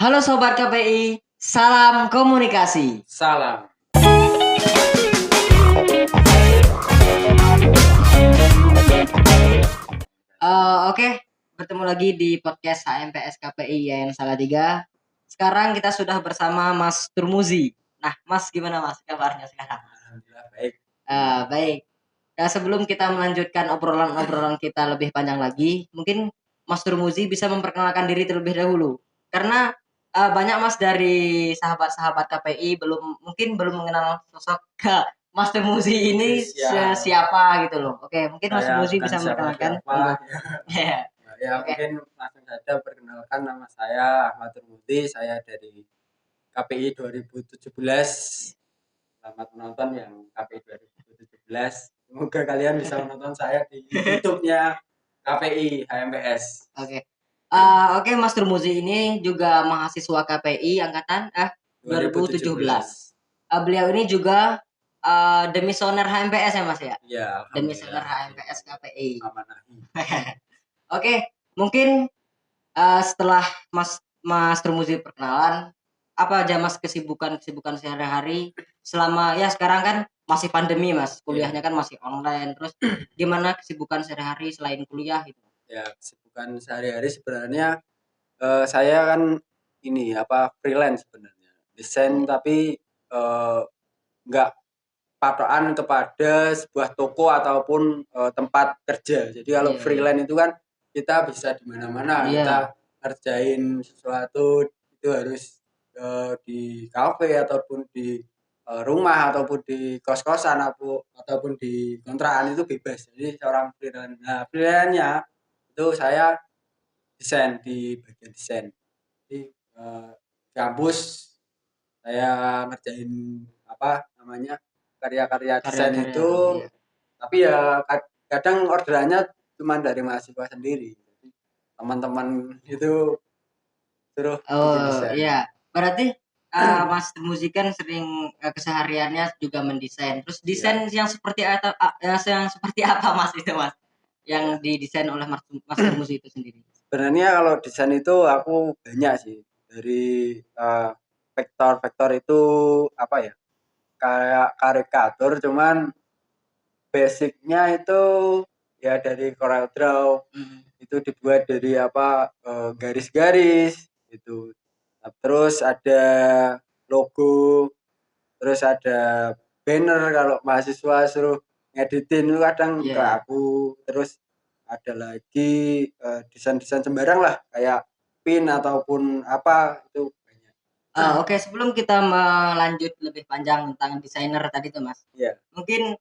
Halo Sobat KPI, salam komunikasi. Salam. Oke, bertemu lagi di podcast HMPS KPI yang Salatiga. Sekarang kita sudah bersama Mas Turmuzi. Nah, Mas gimana Mas kabarnya sekarang? Alhamdulillah baik. Baik. Nah, sebelum kita melanjutkan obrolan-obrolan kita lebih panjang lagi, mungkin Mas Turmuzi bisa memperkenalkan diri terlebih dahulu. Karena banyak Mas dari sahabat-sahabat KPI belum mengenal sosok Mas Turmuzi ini Siap. siapa gitu loh. Oke, mungkin Mas Saya Turmuzi bukan bisa memperkenalkan. siapa-siapa. Monggo. Ya. Ya Oke. mungkin langsung saja perkenalkan, nama saya Ahmad Turmuti. Saya dari KPI 2017. Selamat menonton yang KPI 2017. Semoga kalian bisa menonton saya di YouTube-nya KPI HMPS. Oke. Oke, Mas Turmuzi ini juga mahasiswa KPI angkatan 2017. 2017. Beliau ini juga demisioner HMPS ya Mas ya? Ya, Demisioner alhamdulillah. HMPS KPI. Amanahi. Oke, mungkin setelah Mas Turmuzi perkenalan, apa aja Mas kesibukan sehari-hari selama ya sekarang kan masih pandemi Mas, kuliahnya kan masih online. Terus gimana kesibukan sehari-hari selain kuliah gitu? Ya, kesibukan sehari-hari sebenarnya saya kan ini freelance sebenarnya. Desain tapi nggak patokan kepada sebuah toko ataupun tempat kerja. Jadi kalau Iya, iya. freelance itu kan kita bisa di mana-mana, kita Iya. ngerjain sesuatu itu harus di kafe ataupun di rumah ataupun di kos-kosan ataupun di kontrakan itu bebas. Jadi seorang freelance. Nah, freelance-nya itu saya desain di bagian desain. Jadi kampus saya ngerjain karya-karya desain Karya-karya, itu, iya. tapi ya kadang orderannya cuma dari mahasiswa sendiri. Jadi teman-teman itu suruh bikin Oh, desain. iya. Berarti, Mas Muzi kan sering, kesehariannya juga mendesain. Terus Ya, desain yang seperti apa Mas itu Mas? Yang ya. didesain oleh Mas Muzi itu sendiri? Sebenarnya kalau desain itu aku banyak sih. Dari vektor-vektor itu apa ya? Kayak karikatur, cuman basicnya itu ya dari Corel Draw. Mhm. Itu dibuat dari garis-garis gitu. Nah, terus ada logo, terus ada banner kalau mahasiswa suruh ngeditin itu kadang Iya, ke iya. aku. Terus ada lagi desain-desain sembarang lah kayak pin ataupun apa itu banyak. Oke, sebelum kita melanjut lebih panjang tentang desainer tadi tuh Mas, Iya. mungkin,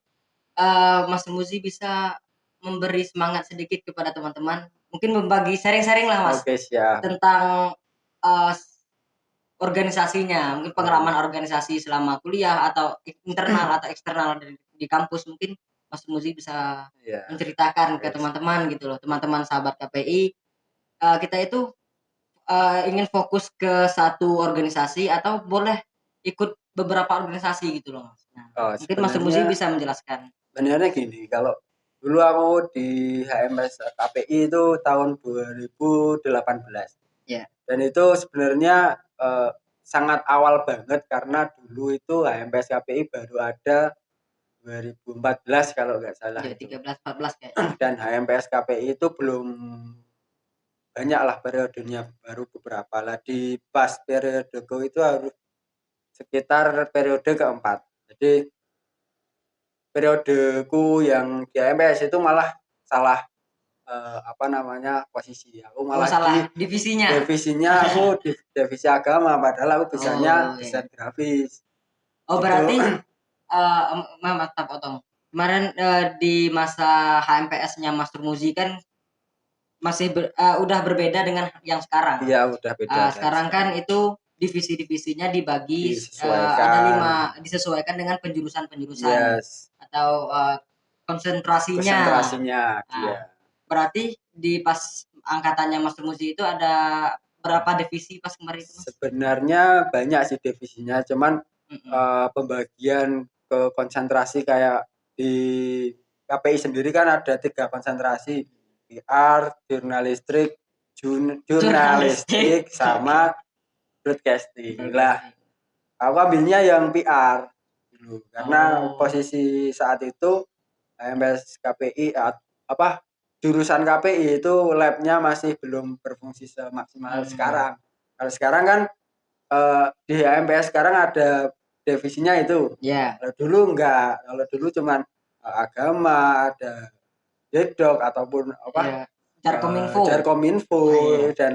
Mas Muzi bisa memberi semangat sedikit kepada teman-teman, mungkin membagi sharing-sharing lah Mas, Oke, siap. tentang, eee organisasinya, mungkin Oh, pengalaman organisasi selama kuliah atau internal atau eksternal di kampus mungkin Mas Muzi bisa iya. menceritakan ke Oke, teman-teman gitu loh, teman-teman sahabat KPI, kita itu, ingin fokus ke satu organisasi atau boleh ikut beberapa organisasi gitu loh, Mas. Nah, oh, mungkin Mas Muzi sebenarnya bisa menjelaskan. Sebenarnya gini, kalau dulu aku di HMS KPI itu tahun 2018. Ya, Dan itu sebenarnya sangat awal banget karena dulu itu HMPS KPI baru ada 2014 kalau nggak salah ya itu. 13, 14 kayaknya. Dan HMPS KPI itu belum banyak lah periodenya, baru beberapa lah. Di pas periodeku itu harus sekitar periode keempat. Jadi periodeku yang di HMPS itu malah salah posisi. Aku Oh, malah di salah divisinya? aku di divisi agama, padahal aku bisanya Oh, ya. desain grafis. Oh, Gitu. berarti maaf tak potong. Kemarin, di masa HMPS-nya Mas Turmuzi kan udah berbeda dengan yang sekarang. Iya, udah beda dari Sekarang kan sekarang. itu divisi-divisinya dibagi, ada Disesuaikan. 5 disesuaikan dengan penjurusan-penjurusan Yes, atau, konsentrasinya. konsentrasinya Nah, dia. berarti di pas angkatannya Mas Turmuzi itu ada berapa divisi pas kemarin itu, Mas? Sebenarnya banyak sih divisinya, cuman Mhm. pembagian ke konsentrasi kayak di KPI sendiri kan ada 3 konsentrasi, PR, jurnalistik, Jurnalistik, jurnalistik oke. sama broadcasting lah. Aku ambilnya yang PR dulu karena posisi saat itu HMPS KPI apa jurusan KPI itu labnya masih belum berfungsi semaksimal sekarang. Kalau sekarang kan di HMPS sekarang ada divisinya itu. Ya. Kalau dulu enggak. Kalau dulu cuman agama, ada Dedok ataupun apa? Jarkominfo. Jarkominfo Iya. dan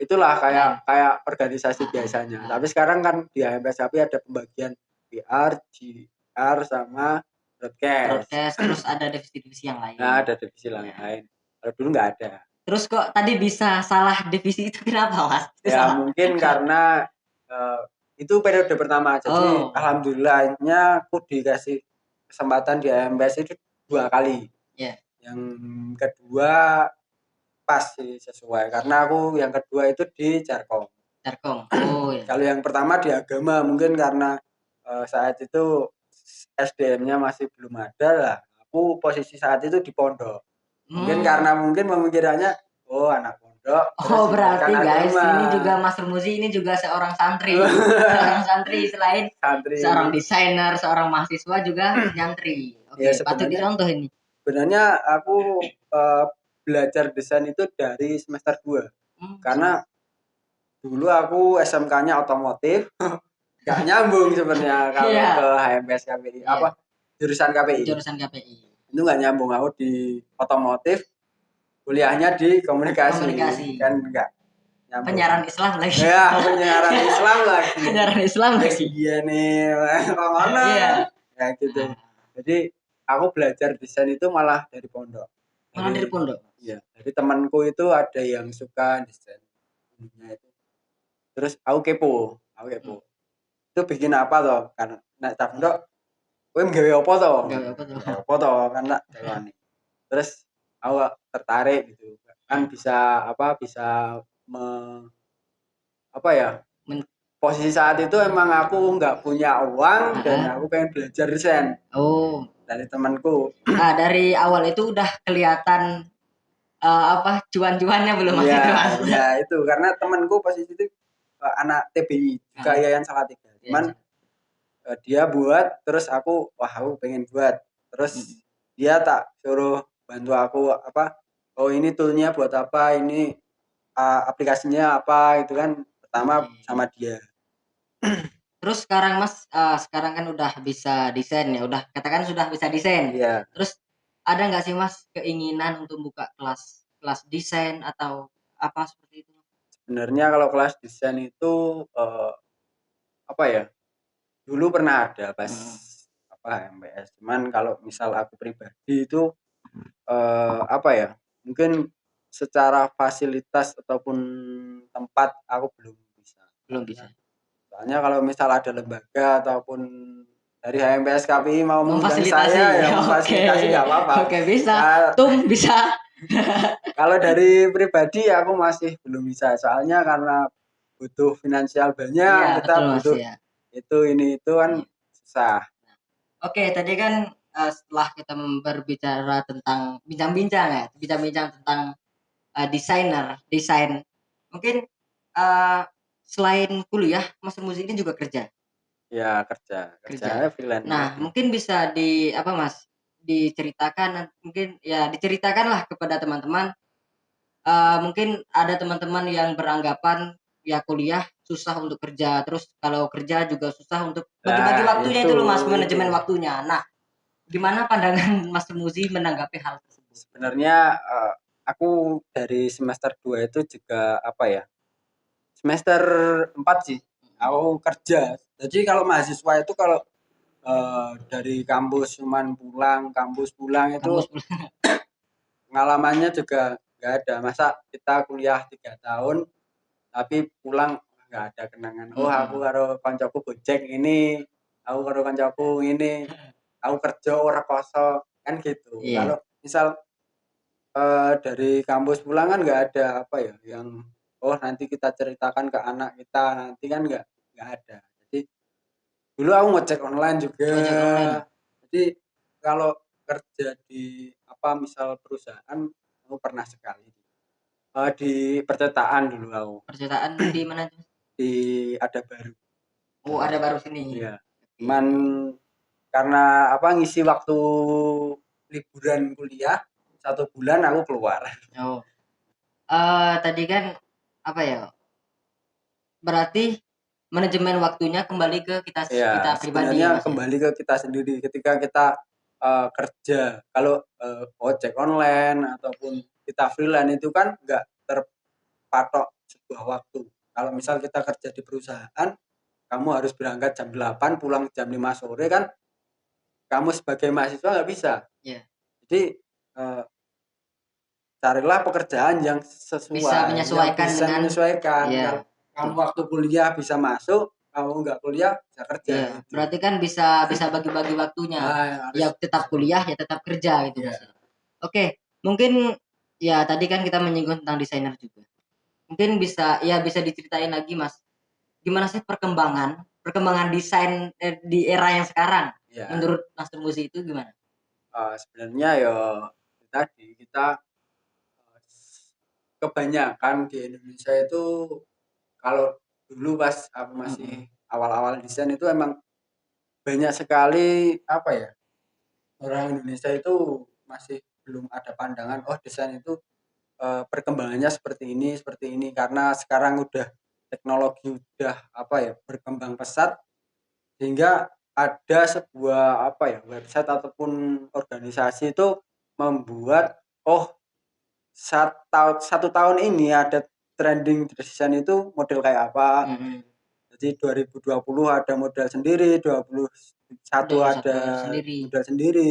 itulah kayak organisasi biasanya. Tapi sekarang kan di HMPS KPI ada pembagian PR, GR sama broadcast. Terus ada divisi-divisi yang lain. Nah, ada divisi lain. Kalau dulu nggak ada. Terus kok tadi bisa salah divisi itu kenapa, Mas? Ya mungkin karena itu periode pertama. Jadi alhamdulillahnya aku dikasih kesempatan di HMPS itu 2 kali. Yeah. Yang kedua pas sih sesuai karena aku yang kedua itu di Jarkom. Iya. Kalau yang pertama di agama mungkin karena saat itu SDM-nya masih belum ada lah. Aku posisi saat itu di pondok. Mungkin karena pemikirannya anak pondok. Berarti guys ini juga Mas Rumuzi ini juga seorang santri. Seorang santri selain seorang desainer, seorang mahasiswa juga nyantri. Oke, patut dicontoh ini. Sebenarnya aku belajar desain itu dari semester 2. Karena dulu aku SMK-nya otomotif. Gak nyambung sebenarnya kalau ke HMPS KPI apa jurusan KPI. Itu gak nyambung, aku di otomotif kuliahnya di komunikasi. Kan enggak nyambung. Penyiaran Islam lagi. Ya, penyiaran Islam lagi. Penyiaran Islam lagi. Iya nih, mana? Ya gitu. Jadi aku belajar desain itu malah dari pondok. Dari pondok. Iya, dari temanku itu ada yang suka desain. Terus aku kepo. Itu bikin apa toh? Karena nek tak pondok kowe nggawe apa toh? Apa toh? Kan tak jalani. Terus aku tertarik gitu. Kan bisa posisi saat itu emang aku nggak punya uang dan aku pengen belajar desain. Dari temanku. Nah, dari awal itu udah kelihatan cuan-cuannya belum Mas? Ya itu karena temanku posisi itu anak TBI juga Yayan Salatiga. Cuman dia buat terus aku pengen buat. Terus dia tak suruh bantu aku ini toolnya buat apa, ini aplikasinya apa itu kan pertama sama dia. Terus sekarang Mas sekarang kan udah bisa desain ya, udah katakan sudah bisa desain. Iya. Terus ada nggak sih Mas keinginan untuk buka kelas desain atau apa seperti itu? Sebenarnya kalau kelas desain itu dulu pernah ada pas HMPS. Cuman kalau misal aku pribadi itu mungkin secara fasilitas ataupun tempat aku belum bisa. Soalnya kalau misal ada lembaga ataupun dari HMPS KPI mau mengundang saya ya memfasilitasi nggak apa-apa. Oke, bisa. Bisa. Kalau dari pribadi aku masih belum bisa. Soalnya karena butuh finansial banyak, kita butuh ini itu kan susah. Oke, tadi kan setelah kita berbicara tentang bincang-bincang tentang desain. Mungkin selain kuliah, Mas Rumuzi ini juga kerja. Ya, kerja freelance. Nah, mungkin bisa diceritakanlah kepada teman-teman. Mungkin ada teman-teman yang beranggapan ya kuliah susah untuk kerja, terus kalau kerja juga susah untuk bagi-bagi waktunya itu loh Mas, manajemen waktunya. Nah, gimana pandangan Mas Rumuzi menanggapi hal tersebut? Sebenarnya aku dari semester 2 itu juga semester 4 sih aku kerja. Jadi kalau mahasiswa itu kalau dari kampus pulang itu pengalamannya juga nggak ada. Masa kita kuliah 3 tahun tapi pulang nggak ada kenangan. Aku karo koncoku gojek ini, aku karo koncoku ini, aku kerja ora koso kan gitu. Kalau misal dari kampus pulang kan nggak ada yang nanti kita ceritakan ke anak kita, nanti kan nggak ada. Jadi dulu aku ngecek online juga. Jadi kalau kerja di misal perusahaan aku pernah sekali di percetakan dulu aku. Percetakan di mana tuh? ada baru. Oh, ada baru sini. Iya. Oke. Cuman karena ngisi waktu liburan kuliah 1 bulan aku keluar. Oh. Tadi kan apa ya? Berarti manajemen waktunya kembali ke kita Ya, pribadi ya, sebenarnya Mas, ya? kembali ke kita sendiri ketika kita kerja. Kalau ojek online ataupun kita freelance itu kan nggak terpatok sebuah waktu. Kalau misal kita kerja di perusahaan, kamu harus berangkat jam 8, pulang jam 5 sore kan, kamu sebagai mahasiswa nggak bisa. Iya. Jadi carilah pekerjaan yang Bisa sesuai, yang menyesuaikan bisa dengan menyesuaikan. iya, Kalau kamu betul. waktu kuliah bisa masuk, kamu nggak kuliah bisa kerja Iya, gitu. berarti kan bisa bisa bagi-bagi waktunya. Harus Ya tetap kuliah, ya tetap kerja gitu, iya. Mas, ya. Oke, mungkin ya tadi kan kita menyinggung tentang desainer juga. Mungkin bisa diceritain lagi, Mas, gimana sih perkembangan desain, di era yang sekarang? Iya, Menurut Mas Trunggusi itu gimana? sebenarnya ya tadi kita, kebanyakan di Indonesia itu kalau dulu pas aku masih Mhm, awal-awal desain itu emang banyak sekali apa ya, orang Indonesia itu masih belum ada pandangan, oh desain itu perkembangannya seperti ini karena sekarang udah teknologi udah apa ya, berkembang pesat sehingga ada sebuah apa ya, website ataupun organisasi itu membuat, oh 1 tahun ini ada trending desain itu model kayak apa. mhm. Jadi 2020 ada model sendiri, 21 21 ada sendiri. model sendiri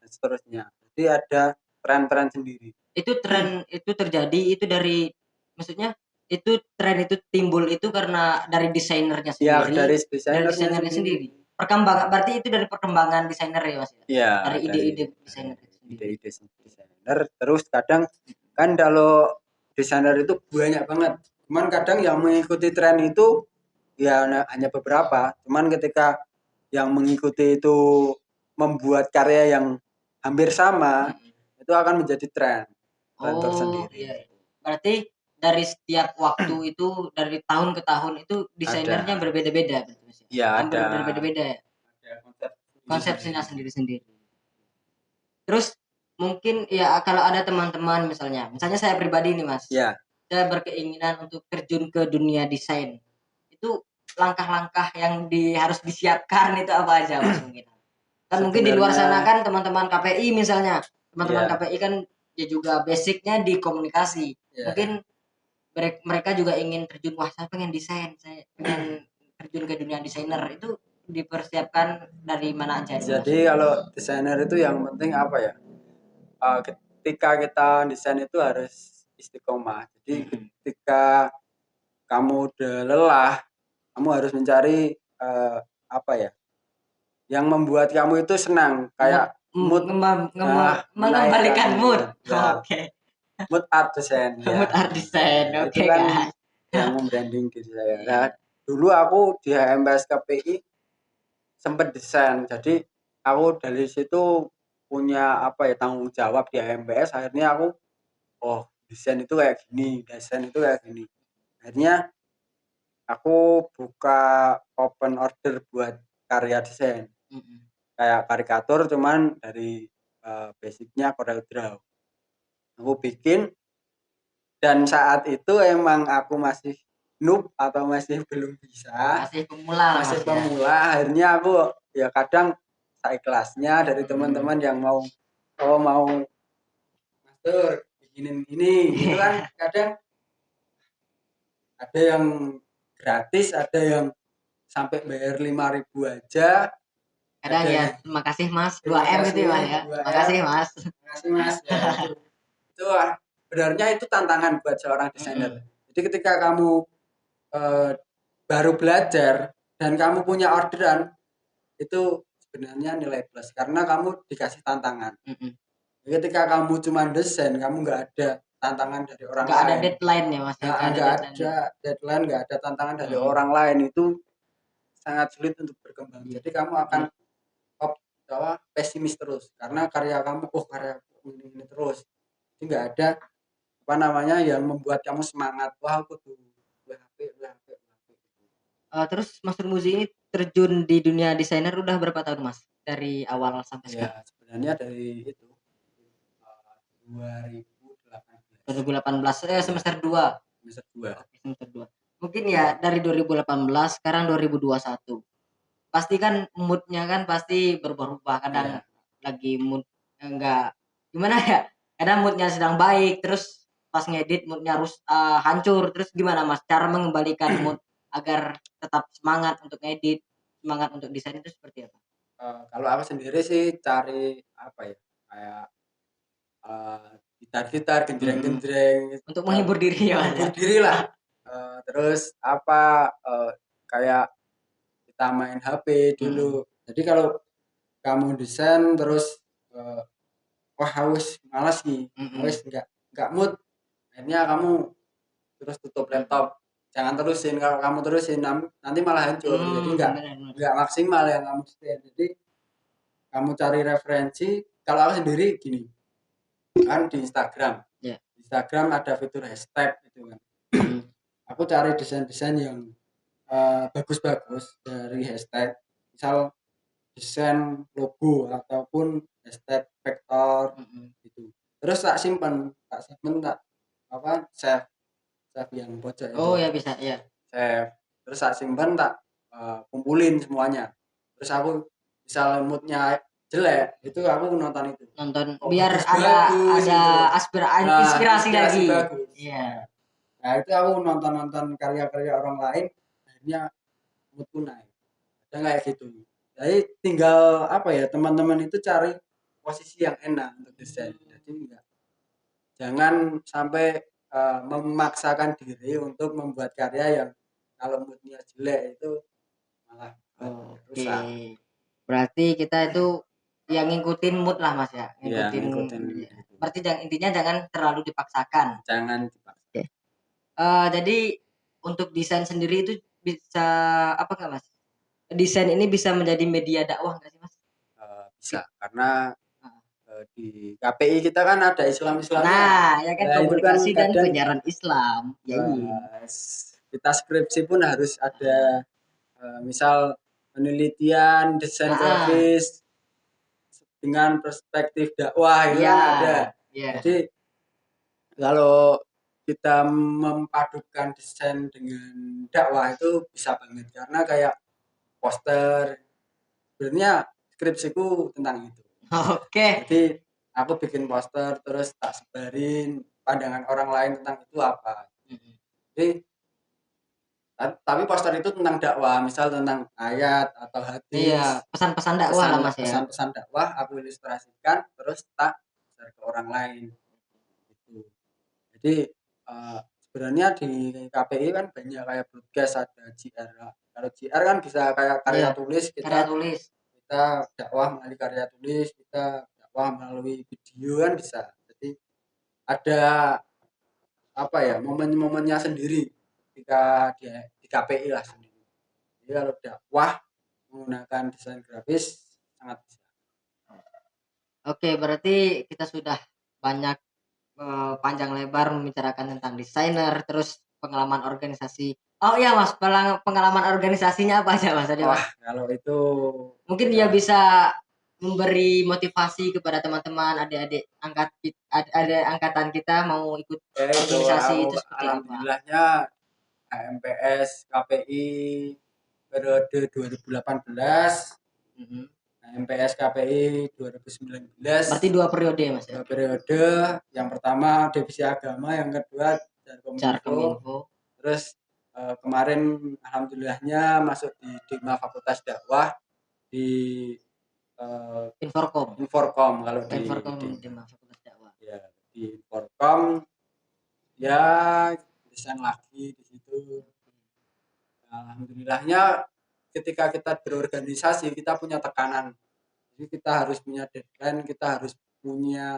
dan seterusnya. Jadi ada tren-tren sendiri. Itu tren itu terjadi itu dari maksudnya itu tren itu timbul itu karena Ya dari dari desainernya desainernya sendiri. sendiri? Berarti itu dari perkembangan desainer ya, Mas, ya? Iya, Dari ide-ide dari desainer itu sendiri? ide-ide desainer, terus kadang kan kalau desainer itu banyak banget, cuman kadang yang mengikuti tren itu ya hanya beberapa, cuman ketika yang mengikuti itu membuat karya yang hampir sama, Mhm. itu akan menjadi tren Oh, iya, tersendiri. iya. Berarti dari setiap waktu itu, dari tahun ke tahun itu desainernya Ada, berbeda-beda berarti, Mas, ya? ya Hampir ada berbeda-beda ya? konsep Konsepsinya sendiri-sendiri. sendiri-sendiri. Terus mungkin ya kalau ada teman-teman misalnya saya pribadi nih, Mas, Ya, saya berkeinginan untuk terjun ke dunia desain. Itu langkah-langkah yang harus disiapkan itu apa aja, Mas, mungkin? Kan mungkin di luar sana sebenarnya kan teman-teman KPI misalnya, teman-teman ya, KPI kan ya juga basic-nya di komunikasi. ya. Mungkin mereka juga ingin terjun, "Wah, saya pengen desain, saya pengen terjun ke dunia desainer." Itu dipersiapkan dari mana aja itu, Mas? Jadi kalau desainer itu yang penting apa ya? Ketika kita desain itu harus istiqomah. Jadi Mhm. ketika kamu udah lelah, kamu harus mencari apa ya? Yang membuat kamu itu senang, Mengem kayak mood ngembang menaikkan mengembalikan mood. ya, Oke. mood art design Mood ya. art design. Ya itu Oke, kan Kak. yang membranding diri saya. Nah, Iya. dulu aku di HMPS KPI sempat desain. Jadi aku dari situ punya apa ya, tanggung jawab di HMPS, akhirnya aku, oh desain itu kayak gini, desain itu kayak gini. Akhirnya aku buka open order buat karya desain, Mhm. kayak karikatur cuman dari basic-nya Corel Draw. Aku bikin dan saat itu emang aku masih noob atau masih belum bisa, Masih pemula lah, masih Mas, ya? pemula, akhirnya aku ya kadang seikhlasnya dari Mhm. teman-teman yang mau, oh mau Master bikinin ini, itu kan Iya. kadang ada yang gratis, ada yang sampai bayar 5.000 aja, Kadang ada ya, yang "Makasih, Mas, terima 2M," gitu ya, Mas, kasih ya? 2M, "Makasih, Mas." makasih Mas, ya itu sebenarnya itu tantangan buat seorang desainer. Mhm. Jadi ketika kamu eee, baru belajar dan kamu punya orderan, itu sebenarnya nilai plus karena kamu dikasih tantangan. Mhm. Ketika kamu cuma desain, kamu nggak ada tantangan dari orang Nggak ada lain, deadline ya, Mas, ya? Nggak ada nggak deadline ada ya? deadline, nggak ada tantangan dari Mhm. orang lain, itu sangat sulit untuk berkembang. Iya, Jadi kamu akan iya. pesimis terus karena karya kamu, oh karyaku ini terus. Jadi nggak ada apa namanya yang membuat kamu semangat. Wah aku tuh WHP. Terus Mas Turmuzi ini terjun di dunia desainer udah berapa tahun, Mas? Dari awal sampai Ya, sekarang? sebenarnya dari itu 2018. 2018, Iya, semester 2. semester 2. Oke, semester 2. Mungkin ya dari 2018 sekarang 2021. Pasti kan mood-nya kan pasti berubah-ubah, kadang Iya. lagi mood enggak gimana ya, kadang mood-nya sedang baik, terus pas ngedit mood-nya harus, hancur, terus gimana Mas cara mengembalikan mood agar tetap semangat untuk ngedit, semangat untuk desain itu seperti apa? Kalau aku sendiri sih cari apa ya, kayak, gitar-gitar, Mhm, genjreng-genjreng, untuk menghibur diri ya Mas menghibur ya? dirilah. Terus apa, kayak kita main HP Mhm, dulu. Jadi kalau kamu desain terus, eee, wah wis malas nih, mhm, wis nggak mood, akhirnya kamu terus tutup mhm. laptop. Jangan terusin, kalau kamu terusin nanti malah hancur. Jadi Bener bener. nggak maksimal yang kamu desain. Jadi kamu cari referensi, kalau aku sendiri gini, kan di Instagram. Ya, Instagram ada fitur hashtag gitu kan. mhm, Aku cari desain-desain yang bagus-bagus dari hashtag. Misal desain logo ataupun hashtag vektor mhm. gitu. Terus tak simpen tak apa save save yang pojok itu. Oh ya bisa, ya. Save. Terus tak simpen tak kumpulin semuanya. Terus aku misal moodnya jelek, itu aku nonton itu. Nonton Kok biar bagus-bagus ada gitu loh. Nah, inspirasi inspirasi lagi. bagus. Iya. Nah, itu aku nonton-nonton karya-karya orang lain, akhirnya moodku naik. Ada kayak gitu. Jadi tinggal apa ya, teman-teman itu cari posisi yang enak untuk desain. Jadi enggak, jangan sampai memaksakan diri untuk membuat karya yang kalau moodnya jelek itu malah buat Oke. rusak. Berarti kita itu yang ngikutin mood lah Mas ya, Iya, ngikutin ngikutin iya. itu. Berarti intinya jangan terlalu dipaksakan. Jangan dipaksa. Oke. Jadi untuk desain sendiri itu bisa apa nggak Mas, desain ini bisa menjadi media dakwah nggak sih Mas? Bisa karena Heeh. di KPI kita kan ada Islam-Islamnya. Nah, ya kan Nah, itu kan komunikasi dan kadang penyiaran Islam, yain. kita skripsi pun harus ada, misal penelitian desain Heeh, grafis dengan perspektif dakwah itu iya, kan ada. iya. Jadi kalau kita memadukan desain dengan dakwah itu bisa banget, karena kayak poster, sebenarnya skripsiku tentang itu. Oke. Jadi aku bikin poster terus tak sebarin pandangan orang lain tentang itu apa. Mhm. Jadi tapi poster itu tentang dakwah, misal tentang ayat atau Iya, hadis, pesan-pesan dakwah pesan lah Mas ya. pesan-pesan dakwah aku ilustrasikan terus tak share ke orang lain gitu. Jadi sebenarnya di KPI kan banyak kayak broadcast, ada JR. Kalau JR kan bisa kayak karya Iya, tulis, karya kita tulis. kita dakwah melalui karya tulis, kita dakwah melalui video kan bisa. Jadi ada apa ya, momen-momennya sendiri ketika di KPI lah sendiri. Jadi kalau dakwah menggunakan desain grafis sangat bisa. Oke, berarti kita sudah banyak, panjang lebar membicarakan tentang desainer, terus pengalaman organisasi. Oh iya Mas, pengalaman organisasinya apa aja Mas tadi Wah, Mas? kalau itu Mungkin dia udah bisa memberi motivasi kepada teman-teman, adik-adik adik angkatan kita mau ikut itu organisasi aku itu seperti apa? alhamdulillahnya HMPS KPI periode 2018, Mhm. HMPS KPI 2019, Berarti 2 periode ya Mas ya? 2 periode. Yang pertama divisi agama, yang kedua Jarkominfo. Carkominfo, Terus kemarin alhamdulillahnya masuk di Dima Fakultas Dakwah di eh, Inforkom. Inforkom kalau di Inforkom Dima. Tema Fakultas Dakwah. Ya, di Inforkom ya desain lagi di situ. Alhamdulillahnya ketika kita berorganisasi kita punya tekanan. Jadi kita harus punya deadline, kita harus punya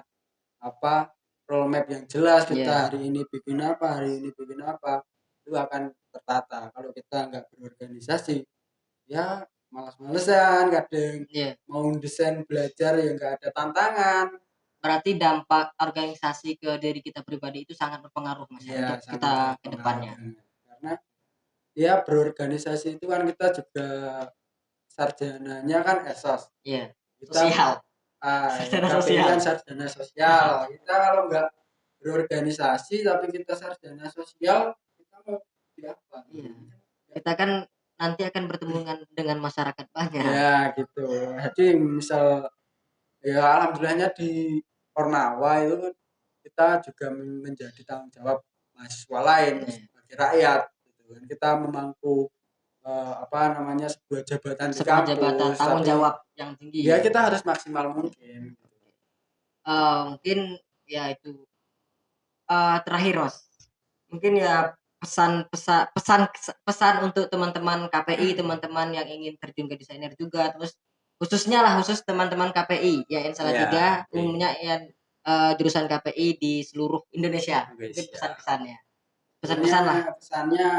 apa, roadmap yang jelas, kita Iya, hari ini bikin apa, hari ini bikin apa, itu akan tertata. Kalau kita nggak berorganisasi, ya malas-malesan kadang, iya. mau desain belajar ya nggak ada tantangan. Berarti dampak organisasi ke diri kita pribadi itu sangat berpengaruh Mas ya Ya untuk sangat kita ke berpengaruh depannya. banget, karena ya berorganisasi itu kan kita juga sarjananya kan esos. Iya, Kita sosial. ya Sarjana KPI sosial. kan sarjana sosial. Kita kalau nggak berorganisasi tapi kita sarjana sosial, kita mau jadi apa? Iya. Kita kan nanti akan bertemu dengan masyarakat banyak. Ya gitu. Jadi misal ya alhamdulillahnya di Ornawa itu kan kita juga menjadi tanggung jawab mahasiswa lain Iya. sebagai rakyat gitu kan. Kita memangku apa namanya sebuah jabatan di Sebuah jabatan kampus tanggung tapi jawab yang tinggi ya ya. kita harus maksimal mungkin. Mungkin ya itu terakhir Mas. Mungkin ya pesan untuk teman-teman KPI, teman-teman yang ingin terjun ke desainer juga, terus khusus teman-teman KPI ya yang Ya, Salatiga, oke. umumnya yang jurusan KPI di seluruh Indonesia. Oke, Mungkin siap. pesan-pesannya. Pesan-pesan lah. Sebenarnya pesannya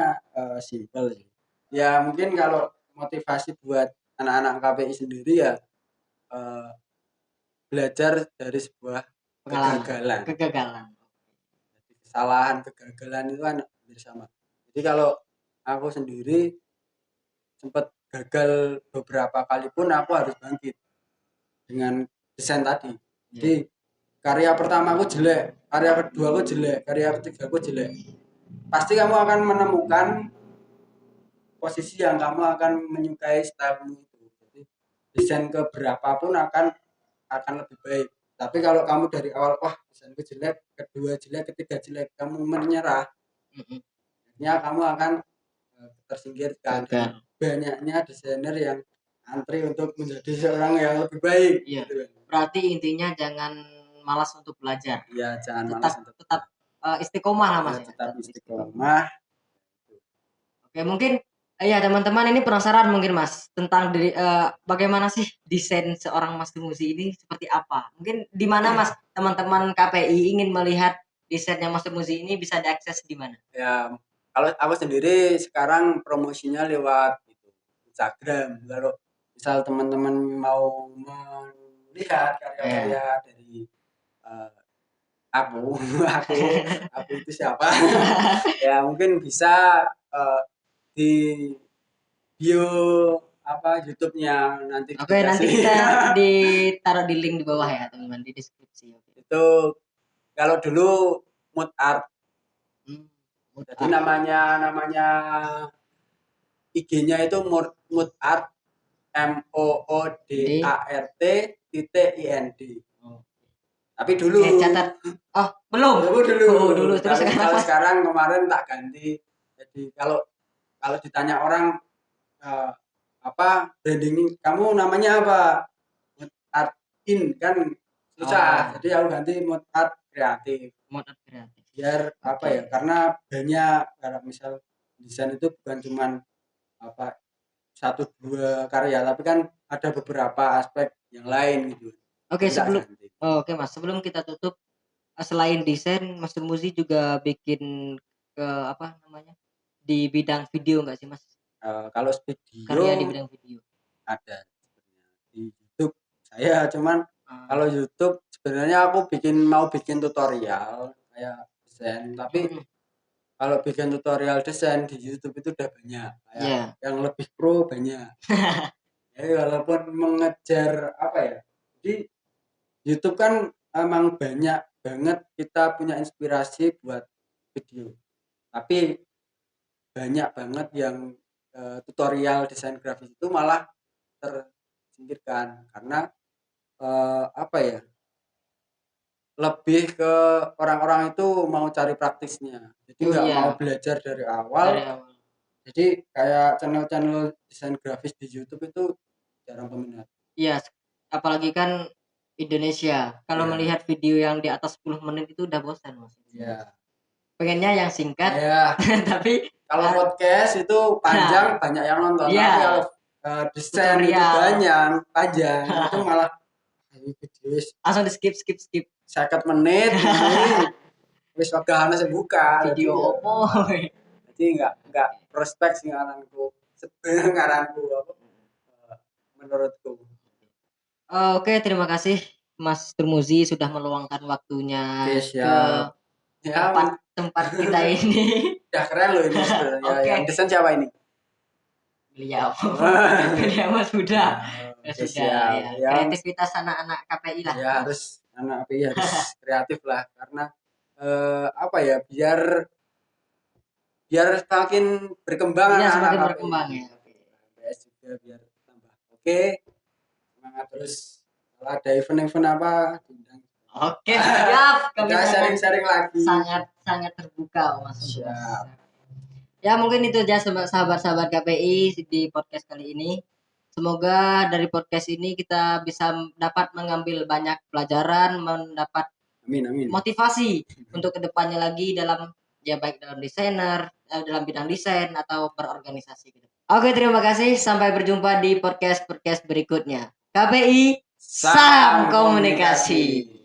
simpel sih. Ya mungkin kalau motivasi buat anak-anak KPI sendiri ya eh, belajar dari sebuah Pengalaman, kegagalan. kegagalan. Jadi kesalahan, kegagalan itu kan hampir sama. Jadi kalau aku sendiri sempat gagal beberapa kali pun aku harus bangkit dengan desain tadi. Jadi Iya. karya pertama aku jelek, karya kedua aku jelek, karya ketiga aku jelek. Pasti kamu akan menemukan posisi yang kamu akan menyukai stylemu itu. Jadi desain keberapa pun akan lebih baik. Tapi kalau kamu dari awal wah desainku jelek, kedua jelek, ketiga jelek, kamu menyerah, Mm-mm. akhirnya kamu akan tersingkirkan dari Gagal. banyaknya desainer yang antri untuk menjadi seorang yang lebih baik. Iya. Gitu. Berarti intinya jangan malas untuk belajar. Ya jangan malas Tetap untuk tetap istiqomah lah ya, Mas ya. tetap Tetap istiqomah. istiqomah. Oke, mungkin ya teman-teman ini penasaran mungkin Mas tentang bagaimana sih desain seorang Mas Muzi ini seperti apa? Mungkin di mana Mas teman-teman KPI ingin melihat desainnya Mas Muzi ini bisa diakses di mana? Ya kalau aku sendiri sekarang promosinya lewat itu, Instagram. Kalau misal teman-teman mau melihat Ya. karya-karya dari eh, aku, aku, aku itu siapa? Ya mungkin bisa di bio apa YouTube-nya nanti Oke, nanti dikasih. kita ditaruh di link di bawah ya, teman-teman, di deskripsi. Oke. Itu kalau dulu mood art. Hmm, mood Jadi art. namanya namanya IG-nya itu mood art D. MOODART titik IND. Oh. Tapi Oke, dulu, catat. Oh, belum. dulu. Oh, dulu. Terus Tapi sekarang kalau Mas. sekarang kemarin tak ganti. Jadi kalau kalau ditanya orang eh, apa branding kamu namanya apa? Mood art in kan susah. Oh, Jadi aku ganti mood art kreatif. mood art kreatif. Biar apa Oke. ya? Karena banyak kalau misal desain itu bukan cuman apa satu dua karya tapi kan ada beberapa aspek yang lain gitu. Oke, Jadi tak ganti. oke Mas, sebelum kita tutup, selain desain, Mas Muzi juga bikin apa namanya? Di bidang video nggak sih, Mas? Kalau Karya di video bidang video. ada sebenarnya di YouTube saya cuman Ah, kalau YouTube sebenarnya aku mau bikin tutorial kayak desain tapi mhm, kalau bikin tutorial desain di YouTube itu udah banyak kayak iya. yang lebih pro banyak. Jadi walaupun mengejar apa ya, di YouTube kan emang banyak banget kita punya inspirasi buat video. Tapi banyak banget yang tutorial desain grafis itu malah tersingkirkan karena apa ya? Lebih ke orang-orang itu mau cari praktisnya. Jadi Oh nggak mau iya, belajar dari awal. dari awal. Jadi kayak channel-channel desain grafis di YouTube itu jarang peminat. Iya, apalagi kan Indonesia. Kalau Ya, melihat video yang di atas 10 menit itu udah bosan, Mas. ya. Pengennya yang singkat, Ya, tapi kalau podcast itu nah, panjang banyak yang nonton, tapi kalau iya, desain itu tutorial. banyak panjang itu malah ini video Langsung di skip skip skip. 50 menit ini wis wegahane sing buka jadi Video ya opo. jadi enggak prospek sih ngaranku sebenarnya ngaranku apa menurutku. Oke, terima kasih Mas Turmuzi sudah meluangkan waktunya Oke ke siap. Ya, tempat kita ini. udah keren loh ini sebenarnya. Oke. Yang desain siapa ini? Beliau. Beliau mah sudah. Oke, Sudah siap. ya. Ya, Kreativitas anak-anak KPI lah. ya harus anak API harus kreatif lah karena apa ya biar biar semakin berkembang Iya, anak-anak semakin KPI. berkembang ya. PS juga biar tambah oke, semangat terus. Kalau ada event-event apa diundang. Oke, siap. Kami Kita sangat sharing-sharing lagi. sangat terbuka Mas untuk Mas. Siap. Ya mungkin itu aja sahabat-sahabat KPI di podcast kali ini. Semoga dari podcast ini kita bisa dapat mengambil banyak pelajaran, mendapat Amin, amin. motivasi untuk kedepannya lagi dalam ya baik dalam desainer, dalam bidang desain atau berorganisasi gitu. Oke, terima kasih. Sampai berjumpa di podcast berikutnya. KPI Salam Komunikasi.